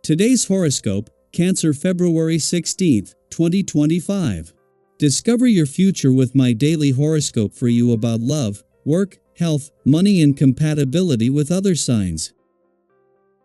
Today's horoscope, Cancer February 16, 2025. Discover your future with my daily horoscope for you about love, work, health, money and compatibility with other signs.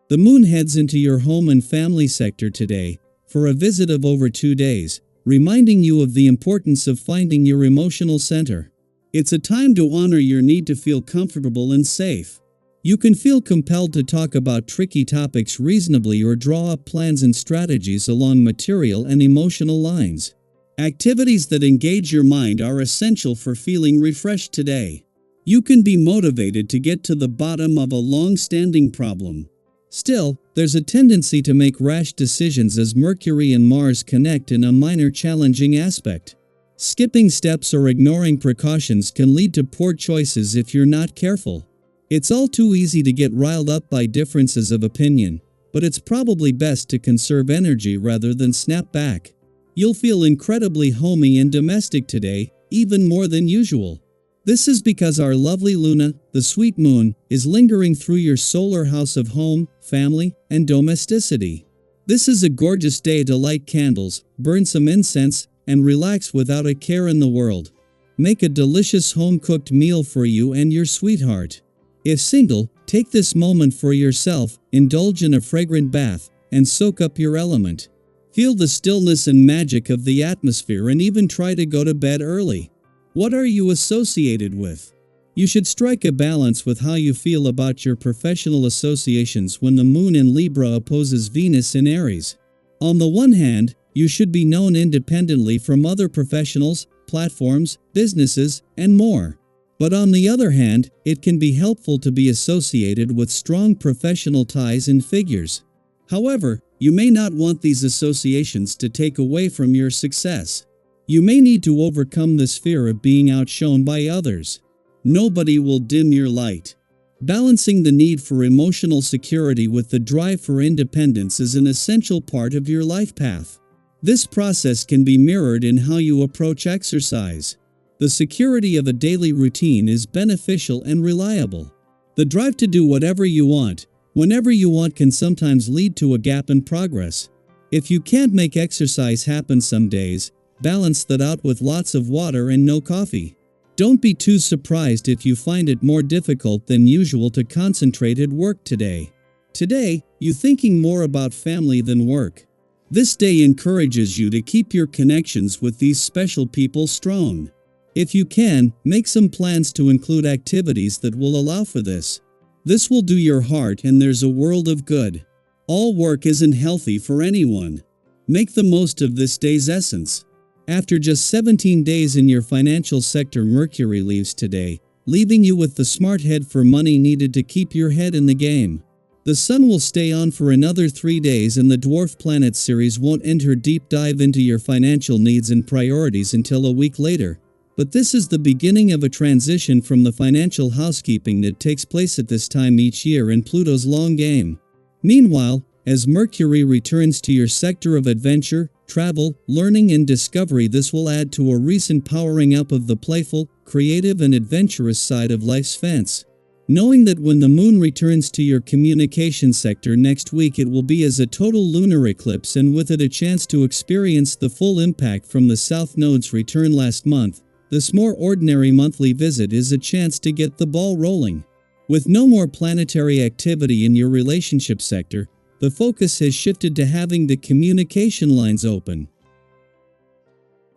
The moon heads into your home and family sector today, for a visit of over 2 days, reminding you of the importance of finding your emotional center. It's a time to honor your need to feel comfortable and safe. You can feel compelled to talk about tricky topics reasonably or draw up plans and strategies along material and emotional lines. Activities that engage your mind are essential for feeling refreshed today. You can be motivated to get to the bottom of a long-standing problem. Still, there's a tendency to make rash decisions as Mercury and Mars connect in a minor challenging aspect. Skipping steps or ignoring precautions can lead to poor choices if you're not careful. It's all too easy to get riled up by differences of opinion, but it's probably best to conserve energy rather than snap back. You'll feel incredibly homey and domestic today, even more than usual. This is because our lovely Luna, the sweet moon, is lingering through your solar house of home, family, and domesticity. This is a gorgeous day to light candles, burn some incense, and relax without a care in the world. Make a delicious home-cooked meal for you and your sweetheart. If single, take this moment for yourself, indulge in a fragrant bath, and soak up your element. Feel the stillness and magic of the atmosphere and even try to go to bed early. What are you associated with? You should strike a balance with how you feel about your professional associations when the moon in Libra opposes Venus in Aries. On the one hand, you should be known independently from other professionals, platforms, businesses, and more. But on the other hand, it can be helpful to be associated with strong professional ties and figures. However, you may not want these associations to take away from your success. You may need to overcome this fear of being outshone by others. Nobody will dim your light. Balancing the need for emotional security with the drive for independence is an essential part of your life path. This process can be mirrored in how you approach exercise. The security of a daily routine is beneficial and reliable. The drive to do whatever you want, whenever you want can sometimes lead to a gap in progress. If you can't make exercise happen some days, balance that out with lots of water and no coffee. Don't be too surprised if you find it more difficult than usual to concentrate at work today. Today, you're thinking more about family than work. This day encourages you to keep your connections with these special people strong. If you can, make some plans to include activities that will allow for this. This will do your heart and there's a world of good. All work isn't healthy for anyone. Make the most of this day's essence. After just 17 days in your financial sector, Mercury leaves today, leaving you with the smart head for money needed to keep your head in the game. The Sun will stay on for another 3 days and the Dwarf Planet series won't enter deep dive into your financial needs and priorities until a week later. But this is the beginning of a transition from the financial housekeeping that takes place at this time each year in Pluto's long game. Meanwhile, as Mercury returns to your sector of adventure, travel, learning and discovery, this will add to a recent powering up of the playful, creative and adventurous side of life's fence. Knowing that when the moon returns to your communication sector next week it will be as a total lunar eclipse and with it a chance to experience the full impact from the South Node's return last month, this more ordinary monthly visit is a chance to get the ball rolling. With no more planetary activity in your relationship sector, the focus has shifted to having the communication lines open.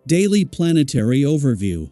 Daily Planetary Overview.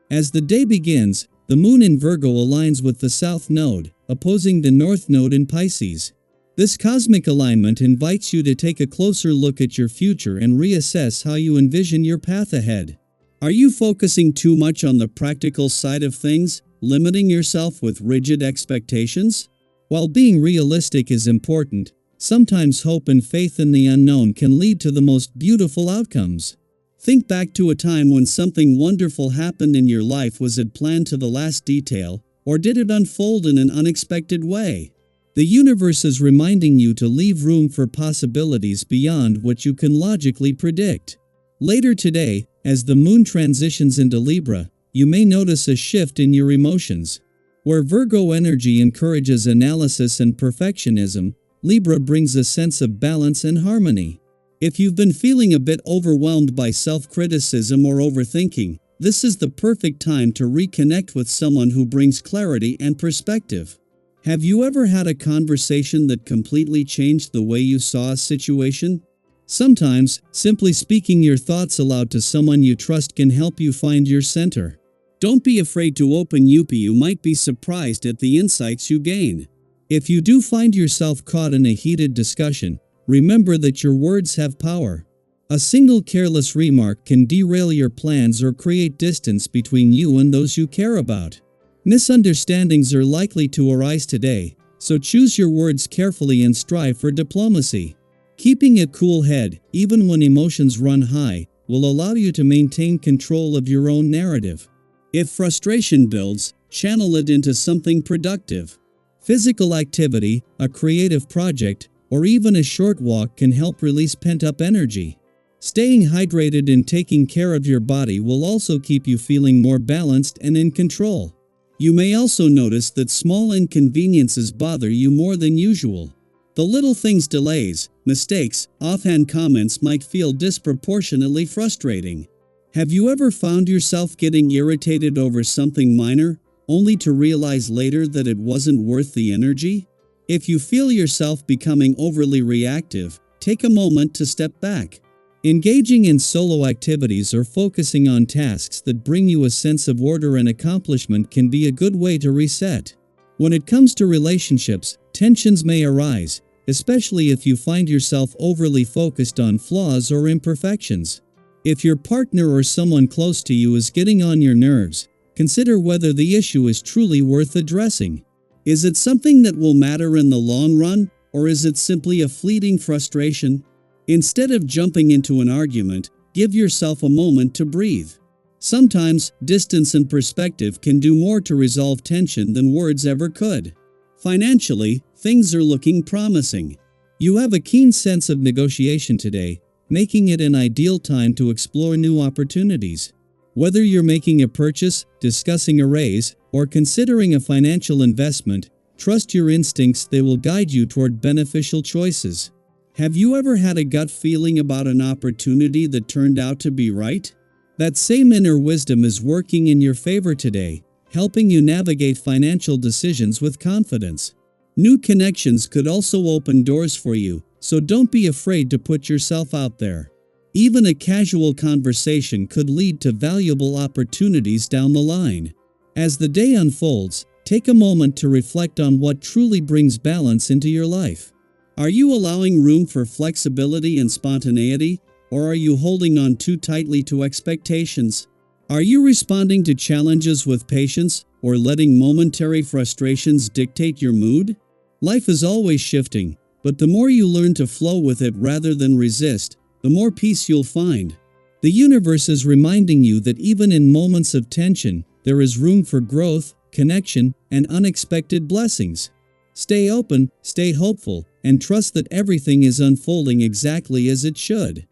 As the day begins, the moon in Virgo aligns with the South Node, opposing the North Node in Pisces. This cosmic alignment invites you to take a closer look at your future and reassess how you envision your path ahead. Are you focusing too much on the practical side of things, limiting yourself with rigid expectations? While being realistic is important, sometimes hope and faith in the unknown can lead to the most beautiful outcomes. Think back to a time when something wonderful happened in your life. Was it planned to the last detail, or did it unfold in an unexpected way? The universe is reminding you to leave room for possibilities beyond what you can logically predict. Later today, as the moon transitions into Libra, you may notice a shift in your emotions. Where Virgo energy encourages analysis and perfectionism, Libra brings a sense of balance and harmony. If you've been feeling a bit overwhelmed by self-criticism or overthinking, this is the perfect time to reconnect with someone who brings clarity and perspective. Have you ever had a conversation that completely changed the way you saw a situation? Sometimes, simply speaking your thoughts aloud to someone you trust can help you find your center. Don't be afraid to open up, you might be surprised at the insights you gain. If you do find yourself caught in a heated discussion, remember that your words have power. A single careless remark can derail your plans or create distance between you and those you care about. Misunderstandings are likely to arise today, so choose your words carefully and strive for diplomacy. Keeping a cool head, even when emotions run high, will allow you to maintain control of your own narrative. If frustration builds, channel it into something productive. Physical activity, a creative project, or even a short walk can help release pent-up energy. Staying hydrated and taking care of your body will also keep you feeling more balanced and in control. You may also notice that small inconveniences bother you more than usual. The little things, delays, mistakes, offhand comments might feel disproportionately frustrating. Have you ever found yourself getting irritated over something minor, only to realize later that it wasn't worth the energy? If you feel yourself becoming overly reactive, take a moment to step back. Engaging in solo activities or focusing on tasks that bring you a sense of order and accomplishment can be a good way to reset. When it comes to relationships, tensions may arise, especially if you find yourself overly focused on flaws or imperfections. If your partner or someone close to you is getting on your nerves, consider whether the issue is truly worth addressing. Is it something that will matter in the long run, or is it simply a fleeting frustration? Instead of jumping into an argument, give yourself a moment to breathe. Sometimes, distance and perspective can do more to resolve tension than words ever could. Financially, things are looking promising. You have a keen sense of negotiation today, making it an ideal time to explore new opportunities. Whether you're making a purchase, discussing a raise, or considering a financial investment, trust your instincts, they will guide you toward beneficial choices. Have you ever had a gut feeling about an opportunity that turned out to be right? That same inner wisdom is working in your favor today, helping you navigate financial decisions with confidence. New connections could also open doors for you, so don't be afraid to put yourself out there. Even a casual conversation could lead to valuable opportunities down the line. As the day unfolds, take a moment to reflect on what truly brings balance into your life. Are you allowing room for flexibility and spontaneity, or are you holding on too tightly to expectations? Are you responding to challenges with patience, or letting momentary frustrations dictate your mood? Life is always shifting, but the more you learn to flow with it rather than resist, the more peace you'll find. The universe is reminding you that even in moments of tension, there is room for growth, connection, and unexpected blessings. Stay open, stay hopeful, and trust that everything is unfolding exactly as it should.